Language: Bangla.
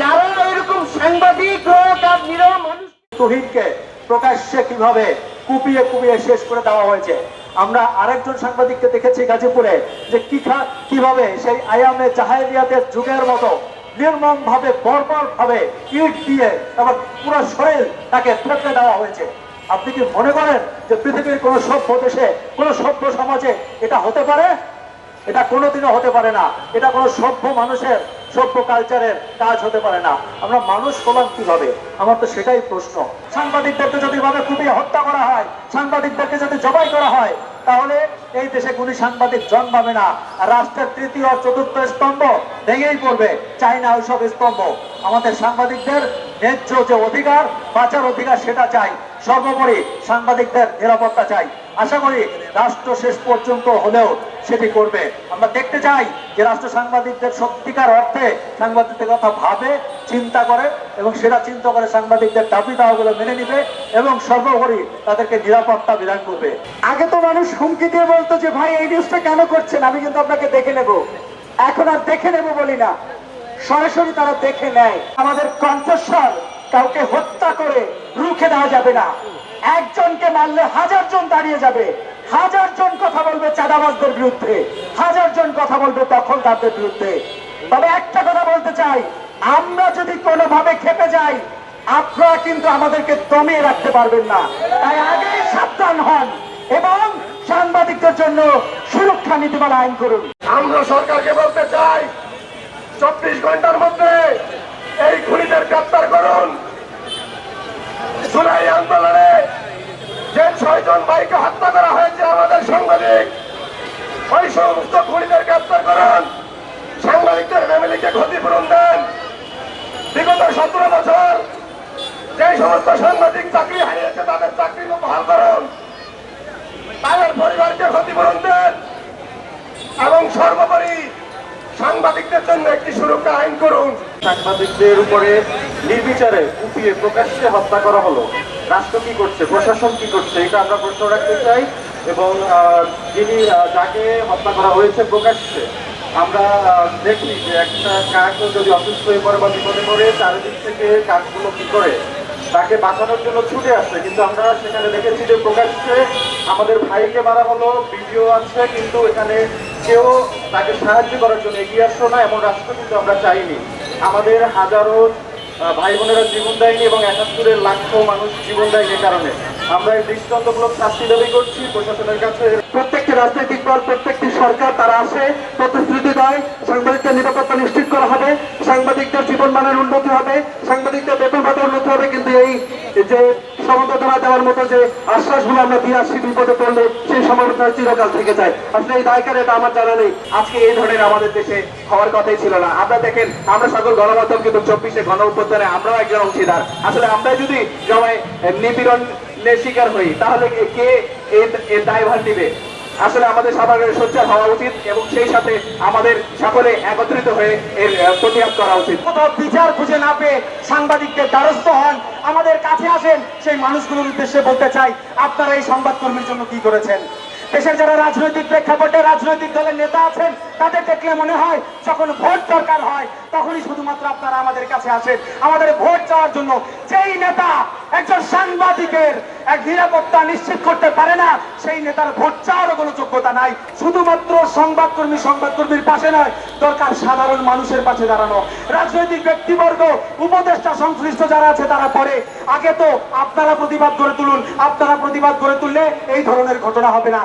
যারা এরকম সাংবাদিক হোক আর নিরহ মানুষ তৌহিদকে প্রকাশ্যে কিভাবে কুপিয়ে কুপিয়ে শেষ করে দেওয়া হয়েছে। আমরা আরেকজন সাংবাদিককে দেখেছি গাজীপুরে যে কিভাবে সেই আয়ামে জাহেলিয়াতের যুগের মতো নির্মম ভাবে বর্বর ভাবে ইট দিয়ে এবং পুরো শরীর তাকে থেতলে দেওয়া হয়েছে। আপনি কি মনে করেন যে পৃথিবীর কোন সভ্য দেশে কোন সভ্য সমাজে এটা হতে পারে? এটা কোনোদিনও হতে পারে না। এটা কোনো সভ্য মানুষের সভ্য কালচারের কাজ হতে পারে না। আমরা মানুষ হলাম কিভাবে? আমার তো সেটাই প্রশ্ন। সাংবাদিকদেরকে যদি ভাবে কুপিয়ে হত্যা করা হয়, সাংবাদিকদেরকে যদি জবাই করা হয়, তাহলে এই দেশে গুণী সাংবাদিক জন্মাবে না। আর রাষ্ট্রের তৃতীয় ও চতুর্থ স্তম্ভ ভেঙেই পড়বে। চাই না ওইসব স্তম্ভ। আমাদের সাংবাদিকদের ন্যায্য যে অধিকার, বাঁচার অধিকার, সেটা চাই। সর্বোপরি সাংবাদিকদের নিরাপত্তা চাই। আশা করি রাষ্ট্র শেষ পর্যন্ত হলেও সেটি করবে। আমরা দেখতে চাই যে রাষ্ট্র সাংবাদিকদের সত্যিকার অর্থে সাংবাদিকদের কথা ভাবে, চিন্তা করে এবং সেটা চিন্তা করে সাংবাদিকদের দাবি দাওয়াগুলো মেনে নিবে এবং সর্বোপরি তাদেরকে নিরাপত্তা বিধান করবে। আগে তো মানুষ হুমকি দিয়ে বলতো যে ভাই এই নিউজটা কেন করছেন, আমি কিন্তু আপনাকে দেখে নেব। এখন আর দেখে নেব বলি না, সরাসরি তারা দেখে নেয়। আমাদের কণ্ঠস্বর কাউকে হত্যা করে রুখে দেওয়া যাবে না। একজনকে মারলে 1000 জন দাঁড়িয়ে যাবে, 1000 জন কথা বলবে চাঁদাবাজদের বিরুদ্ধে, 1000 জন কথা বলবে দখলদারদের বিরুদ্ধে। তবে একটা কথা বলতে চাই, আমরা যদি কোনোভাবে খেপে যাই, আপনারা কিন্তু আমাদেরকে দমিয়ে রাখতে পারবেন না। তাই আগেই সাবধান হন এবং সাংবাদিকদের জন্য সুরক্ষা নীতিমালা আইন করুন। আমরা সরকারকে বলতে চাই, 24 ঘন্টার মধ্যে এই খুনিদের গ্রেপ্তার করুন। জুলাই আন্দোলনে যে 6 জন ভাইকে হত্যা করা হয়েছে আমাদের সাংবাদিক, ওই সমস্ত খুনিদের গ্রেপ্তার করুন। সাংবাদিকদের ফ্যামিলিকে ক্ষতিপূরণ দেন। বিগত 17 বছর যে সমস্ত সাংবাদিক চাকরি হারিয়েছে তাদের চাকরি বহাল করুন, তাদের পরিবারকে ক্ষতিপূরণ দেন এবং সর্বোপরি সাংবাদিকদের জন্য একটি সুরক্ষা আইন করুন। সাংবাদিকদের উপরে নির্বিচারে কুপিয়ে প্রকাশ্যে হত্যা করা হলো। রাষ্ট্র কি করছে, প্রশাসন কি করছে, এটা আমরা প্রশ্ন রাখতে চাই। এবং যিনি যাকে হত্যা করা হয়েছে প্রকাশ্যে, আমরা দেখি যে একটা কাক যদি অসুস্থ হয়ে পড়ে বা বিপদে পড়ে, চারিদিক থেকে কাকগুলো কি করে তাকে বাঁচানোর জন্য ছুটে আসছে। কিন্তু আমরা সেখানে দেখেছি যে প্রকাশ্যে আমাদের ভাইকে মারা হলো, ভিডিও আছে, কিন্তু এখানে কেউ তাকে সাহায্য করার জন্য এগিয়ে আসলো না। এমন রাষ্ট্র কিন্তু আমরা চাইনি। আমাদের হাজারো ভাই বোনেরা জীবন দেয়নি এবং 71 লাখ মানুষ জীবন দেয়নি কারণে আমরা এই দৃষ্টান্তমূলক শাস্তি দাবি করছি প্রশাসনের কাছে। প্রত্যেকটি রাজনৈতিক দল, প্রত্যেকটি সরকার তারা আসে, প্রতিশ্রুতি দেয়, সাংবাদিকদের নিরাপত্তা নিশ্চিত করা হবে, সাংবাদিকদের জীবন মানের উন্নতি হবে, সাংবাদিকদের বেতন ভাতা উন্নতি হবে। কিন্তু এই যে সমবেদনা দেওয়ার মতো যে আশ্বাসগুলো আমরা দিয়ে আসছি, বিপদে পড়লে সেই সমবেদনা চিরকাল থেকে যায়। আসলে এই দায়কার এটা আমার জানা নেই। আজকে এই ধরনের আমাদের দেশে হওয়ার কথাই ছিল না। আমরা দেখেন, আমরা সকল গণমাধ্যম কিন্তু 24শে গণ অভ্যুত্থানে আমরাও একজন অংশীদার। আসলে আমরা যদি সবাই নিপীড়নের শিকার হই, তাহলে কে এর দায়ভার নিবে? আসলে আমাদের সবার সোচ্চার হওয়া উচিত এবং সেই সাথে আমাদের সকলে একত্রিত হয়ে এর প্রতিবাদ করা উচিত। কোথাও বিচার খুঁজে না পেয়ে সাংবাদিকদের দ্বারস্থ হন, আমাদের কাছে আসেন। সেই মানুষগুলোর উদ্দেশ্যে বলতে চাই, আপনারা এই সংবাদকর্মীর জন্য কি করেছেন? দেশের যারা রাজনৈতিক প্রেক্ষাপটে রাজনৈতিক দলের নেতা আছেন, তাদের দেখলে মনে হয় যখন ভোট দরকার হয় তখনই শুধুমাত্র আপনারা আমাদের কাছে আসেন আমাদের ভোট চাওয়ার জন্য। যেই নেতা একজন সাংবাদিকের এক নিরাপত্তা নিশ্চিত করতে পারে না, সেই নেতার ভোট চাওয়ারও কোনো যোগ্যতা নাই। শুধুমাত্র সংবাদকর্মীর পাশে নয়, দরকার সাধারণ মানুষের পাশে দাঁড়ানো। রাজনৈতিক ব্যক্তিবর্গ, উপদেষ্টা, সংশ্লিষ্ট যারা আছে তারা পরে, আগে তো আপনারা প্রতিবাদ গড়ে তুলুন। আপনারা প্রতিবাদ গড়ে তুললে এই ধরনের ঘটনা হবে না।